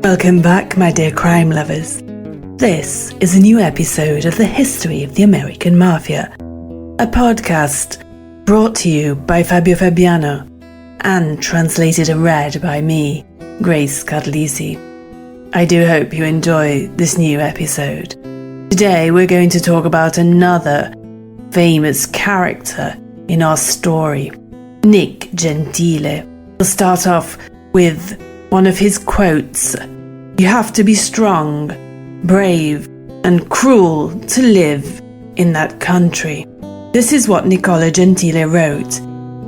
Welcome back, my dear crime lovers. This is a new episode of the History of the American Mafia, a podcast brought to you by Fabio Fabiano and translated and read by me, Grace Carlisi. I do hope you enjoy this new episode. Today we're going to talk about another famous character in our story, Nick Gentile. We'll start off with one of his quotes: "You have to be strong, brave, and cruel to live in that country." This is what Nicola Gentile wrote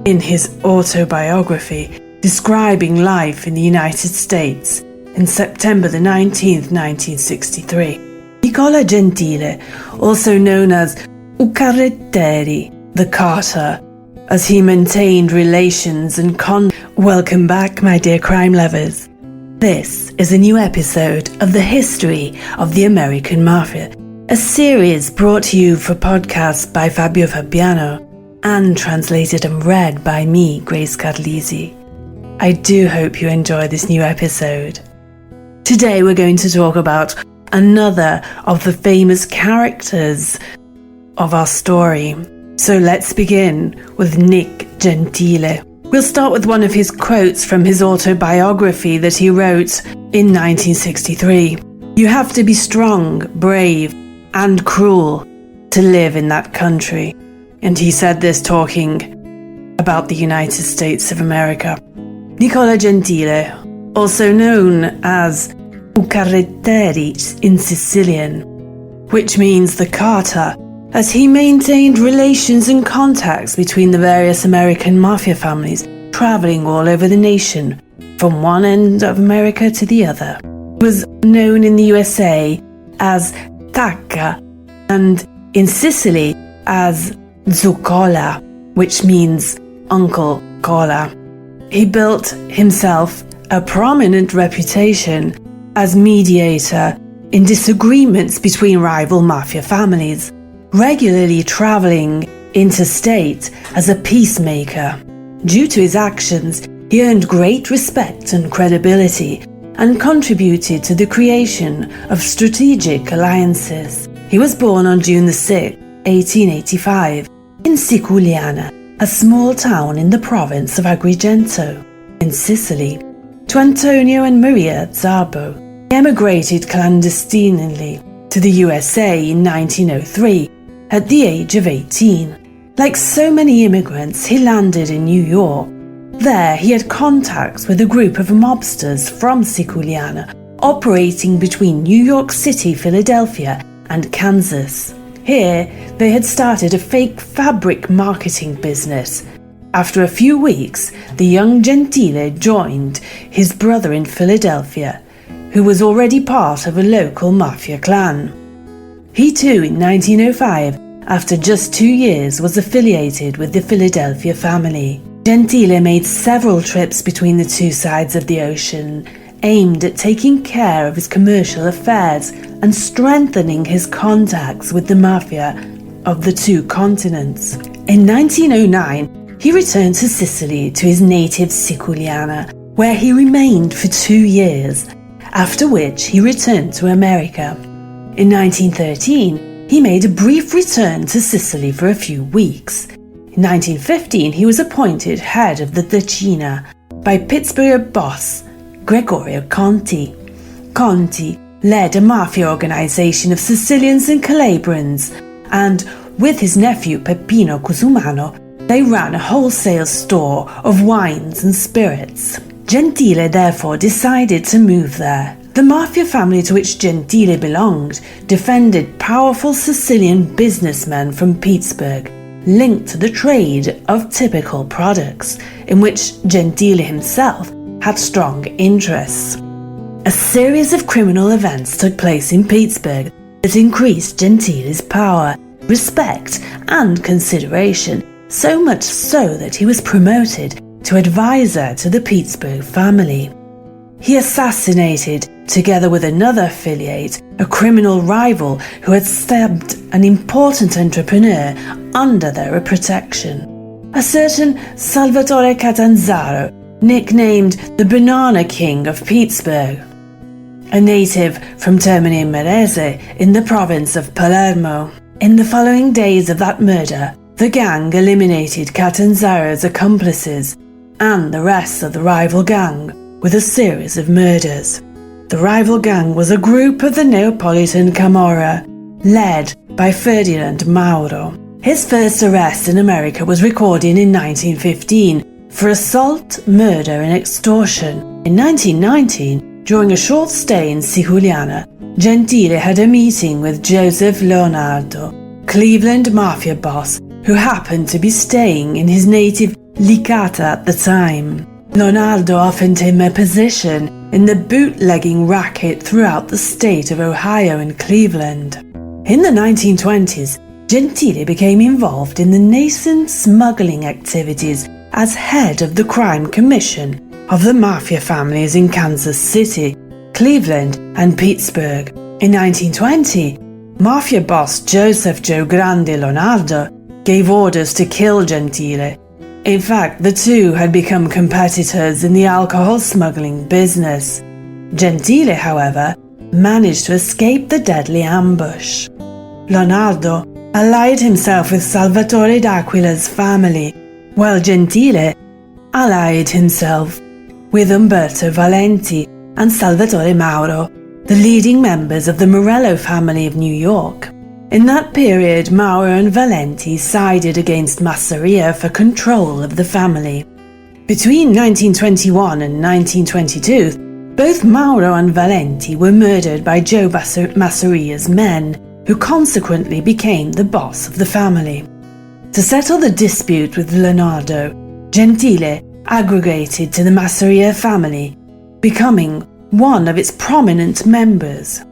in his autobiography describing life in the United States in September the 19th, 1963. Nicola Gentile, also known as U Carrettieri, the Carter, as he maintained relations and Welcome back, my dear crime lovers. This is a new episode of the History of the American Mafia, a series brought to you for podcasts by Fabio Fabiano and translated and read by me, Grace Carlisi. I do hope you enjoy this new episode. Today we're going to talk about another of the famous characters of our story. So let's begin with Nick Gentile. We'll start with one of his quotes from his autobiography that he wrote in 1963. "You have to be strong, brave, and cruel to live in that country." And he said this talking about the United States of America. Nicola Gentile, also known as U Carrettieri in Sicilian, which means the Carter, as he maintained relations and contacts between the various American mafia families traveling all over the nation, from one end of America to the other. He was known in the USA as Tacca and in Sicily as Zucola, which means Uncle Cola. He built himself a prominent reputation as mediator in disagreements between rival mafia families, regularly traveling interstate as a peacemaker. Due to his actions, he earned great respect and credibility and contributed to the creation of strategic alliances. He was born on June 6, 1885, in Siculiana, a small town in the province of Agrigento, in Sicily, to Antonio and Maria Zarbo. He emigrated clandestinely to the USA in 1903 at the age of 18. Like so many immigrants, he landed in New York. There, he had contacts with a group of mobsters from Siculiana, operating between New York City, Philadelphia, and Kansas. Here, they had started a fake fabric marketing business. After a few weeks, the young Gentile joined his brother in Philadelphia, who was already part of a local mafia clan. He too, in 1905, after just 2 years, was affiliated with the Philadelphia family. Gentile made several trips between the two sides of the ocean, aimed at taking care of his commercial affairs and strengthening his contacts with the mafia of the two continents. In 1909, he returned to Sicily, to his native Siculiana, where he remained for 2 years, after which he returned to America. In 1913, he made a brief return to Sicily for a few weeks. In 1915, he was appointed head of the Decina by Pittsburgh boss Gregorio Conti. Conti led a mafia organization of Sicilians and Calabrians, and with his nephew Peppino Cusumano, they ran a wholesale store of wines and spirits. Gentile therefore decided to move there. The mafia family to which Gentile belonged defended powerful Sicilian businessmen from Pittsburgh, linked to the trade of typical products, in which Gentile himself had strong interests. A series of criminal events took place in Pittsburgh that increased Gentile's power, respect, and consideration, so much so that he was promoted to advisor to the Pittsburgh family. He assassinated, together with another affiliate, a criminal rival who had stabbed an important entrepreneur under their protection. A certain Salvatore Catanzaro, nicknamed the Banana King of Pittsburgh. a native from Termini Imerese in the province of Palermo. In the following days of that murder, the gang eliminated Catanzaro's accomplices and the rest of the rival gang with a series of murders. The rival gang was a group of the Neapolitan Camorra, led by Ferdinand Mauro. His first arrest in America was recorded in 1915 for assault, murder and extortion. In 1919, during a short stay in Siciliana, Gentile had a meeting with Joseph Leonardo, Cleveland Mafia boss who happened to be staying in his native Licata at the time. Leonardo offered him a position in the bootlegging racket throughout the state of Ohio and Cleveland. In the 1920s, Gentile became involved in the nascent smuggling activities as head of the crime commission of the Mafia families in Kansas City, Cleveland and Pittsburgh. In 1920, Mafia boss Joseph Joe Grande Leonardo gave orders to kill Gentile. In fact, the two had become competitors in the alcohol smuggling business. Gentile, however, managed to escape the deadly ambush. Leonardo allied himself with Salvatore d'Aquila's family, while Gentile allied himself with Umberto Valenti and Salvatore Mauro, the leading members of the Morello family of New York. In that period, Mauro and Valenti sided against Masseria for control of the family. Between 1921 and 1922, both Mauro and Valenti were murdered by Joe Masseria's men, who consequently became the boss of the family. To settle the dispute with Leonardo, Gentile aggregated to the Masseria family, becoming one of its prominent members.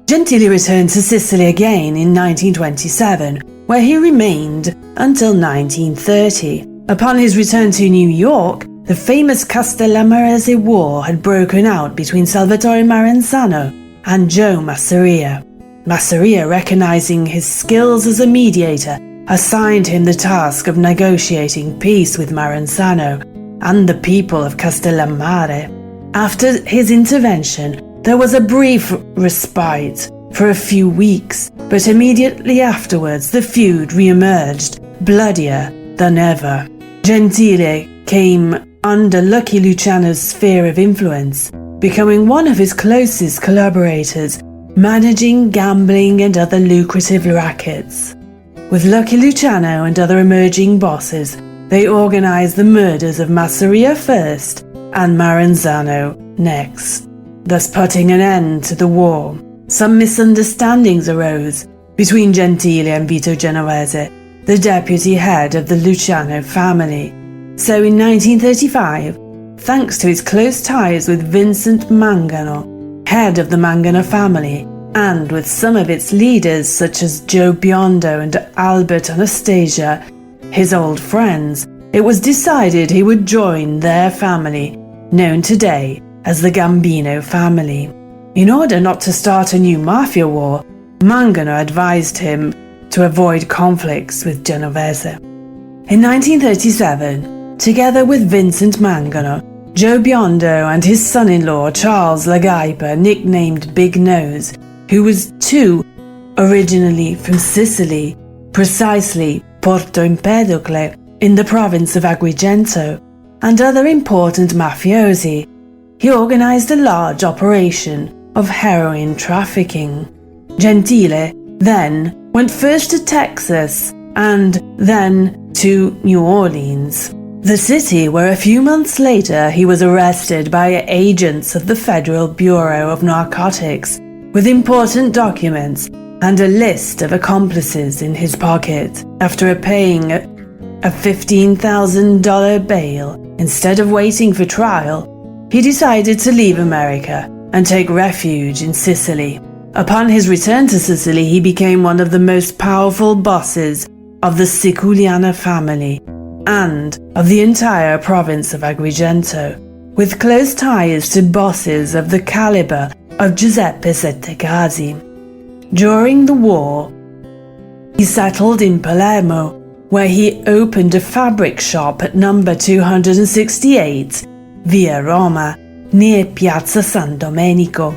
Gentile returned to Sicily again in 1927, where he remained until 1930. Upon his return to New York, the famous Castellamarese War had broken out between Salvatore Maranzano and Joe Masseria. Masseria, recognizing his skills as a mediator, assigned him the task of negotiating peace with Maranzano and the people of Castellammare. After his intervention, there was a brief respite for a few weeks, but immediately afterwards the feud re-emerged, bloodier than ever. Gentile came under Lucky Luciano's sphere of influence, becoming one of his closest collaborators, managing gambling and other lucrative rackets. With Lucky Luciano and other emerging bosses, they organized the murders of Masseria first and Maranzano next, thus putting an end to the war. Some misunderstandings arose between Gentile and Vito Genovese, the deputy head of the Luciano family. So in 1935, thanks to his close ties with Vincent Mangano, head of the Mangano family, and with some of its leaders such as Joe Biondo and Albert Anastasia, his old friends, it was decided he would join their family, known today as the Gambino family. In order not to start a new mafia war, Mangano advised him to avoid conflicts with Genovese. In 1937, together with Vincent Mangano, Joe Biondo and his son-in-law Charles Lagaipa, nicknamed Big Nose, who was too originally from Sicily, precisely Porto Empedocle in the province of Agrigento, and other important mafiosi, he organized a large operation of heroin trafficking. Gentile then went first to Texas and then to New Orleans, the city where a few months later he was arrested by agents of the Federal Bureau of Narcotics with important documents and a list of accomplices in his pocket. After paying a $15,000 bail instead of waiting for trial, he decided to leave America and take refuge in Sicily. Upon his return to Sicily, he became one of the most powerful bosses of the Siciliana family and of the entire province of Agrigento, with close ties to bosses of the caliber of Giuseppe Settegasi. During the war, he settled in Palermo, where he opened a fabric shop at number 268, Via Roma, near Piazza San Domenico.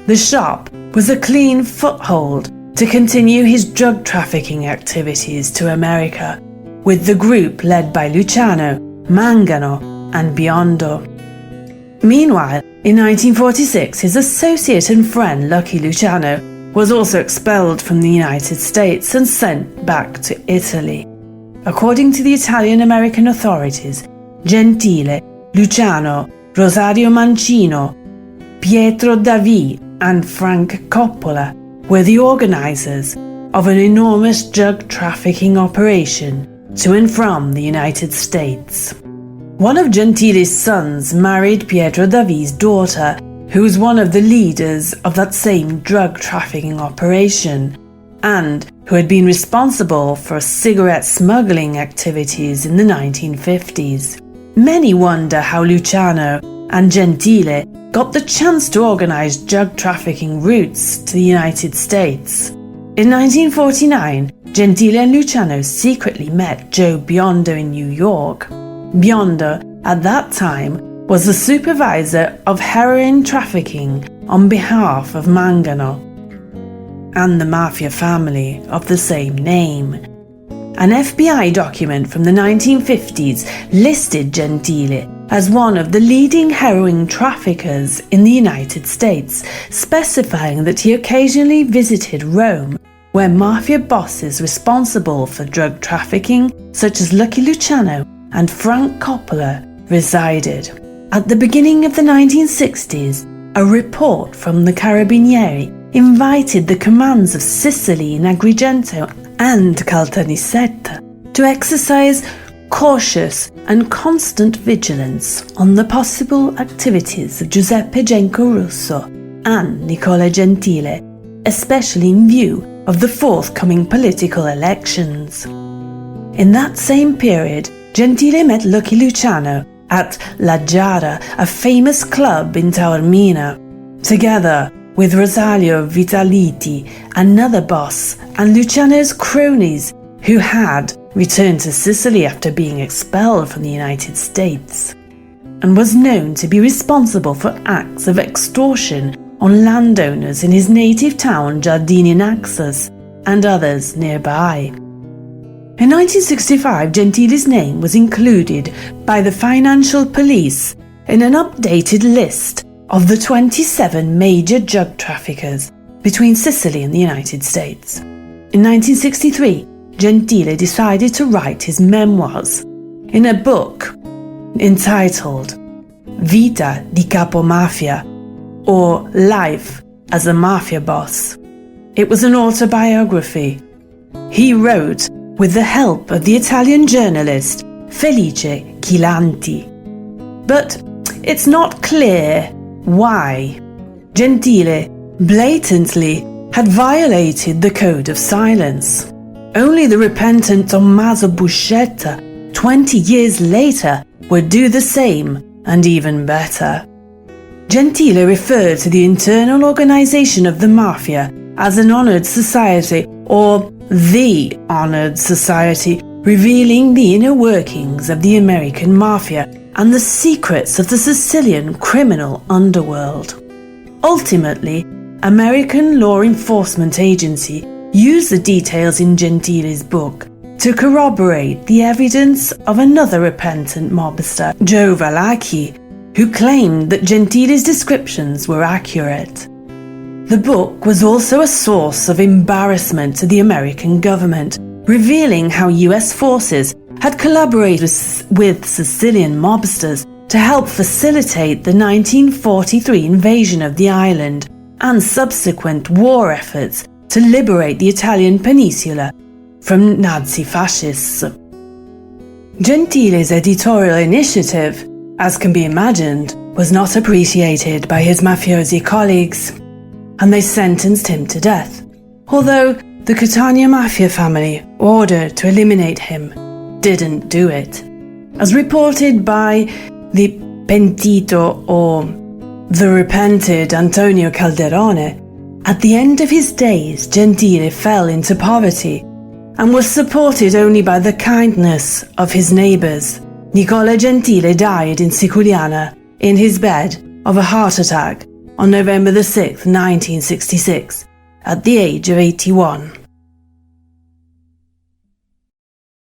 The shop was a clean foothold to continue his drug trafficking activities to America, with the group led by Luciano, Mangano, and Biondo. Meanwhile, in 1946, his associate and friend Lucky Luciano was also expelled from the United States and sent back to Italy. According to the Italian-American authorities, Gentile, Luciano, Rosario Mancino, Pietro Davi, and Frank Coppola were the organizers of an enormous drug trafficking operation to and from the United States. One of Gentile's sons married Pietro Davi's daughter, who was one of the leaders of that same drug trafficking operation, and who had been responsible for cigarette smuggling activities in the 1950s. Many wonder how Luciano and Gentile got the chance to organize drug trafficking routes to the United States. In 1949, Gentile and Luciano secretly met Joe Biondo in New York. Biondo, at that time, was the supervisor of heroin trafficking on behalf of Mangano and the Mafia family of the same name. An FBI document from the 1950s listed Gentile as one of the leading heroin traffickers in the United States, specifying that he occasionally visited Rome, where Mafia bosses responsible for drug trafficking, such as Lucky Luciano and Frank Coppola, resided. At the beginning of the 1960s, a report from the Carabinieri invited the commands of Sicily in Agrigento and Caltanissetta to exercise cautious and constant vigilance on the possible activities of Giuseppe Genco Russo and Nicola Gentile, especially in view of the forthcoming political elections. In that same period, Gentile met Lucky Luciano at La Giara, a famous club in Taormina, together with Rosario Vitaliti, another boss, and Luciano's cronies who had returned to Sicily after being expelled from the United States, and was known to be responsible for acts of extortion on landowners in his native town Giardini Naxos and others nearby. In 1965, Gentile's name was included by the financial police in an updated list of the 27 major drug traffickers between Sicily and the United States. In 1963, Gentile decided to write his memoirs in a book entitled Vita di Capo Mafia, or Life as a Mafia Boss. It was an autobiography. He wrote with the help of the Italian journalist Felice Chilanti. But it's not clear why Gentile blatantly had violated the code of silence. Only the repentant Tommaso Buscetta, 20 years later, would do the same, and even better. Gentile referred to the internal organization of the Mafia as an honored society, or the honored society, revealing the inner workings of the American Mafia and the secrets of the Sicilian criminal underworld. Ultimately, American law enforcement agency used the details in Gentile's book to corroborate the evidence of another repentant mobster, Joe Valacchi, who claimed that Gentile's descriptions were accurate. The book was also a source of embarrassment to the American government, revealing how US forces had collaborated with Sicilian mobsters to help facilitate the 1943 invasion of the island and subsequent war efforts to liberate the Italian peninsula from Nazi fascists. Gentile's editorial initiative, as can be imagined, was not appreciated by his mafiosi colleagues, and they sentenced him to death, although the Catania Mafia family, ordered to eliminate him, didn't do it. As reported by the Pentito, or the repented Antonio Calderone, at the end of his days Gentile fell into poverty and was supported only by the kindness of his neighbours. Nicola Gentile died in Siculiana in his bed of a heart attack on November the 6th, 1966, at the age of 81.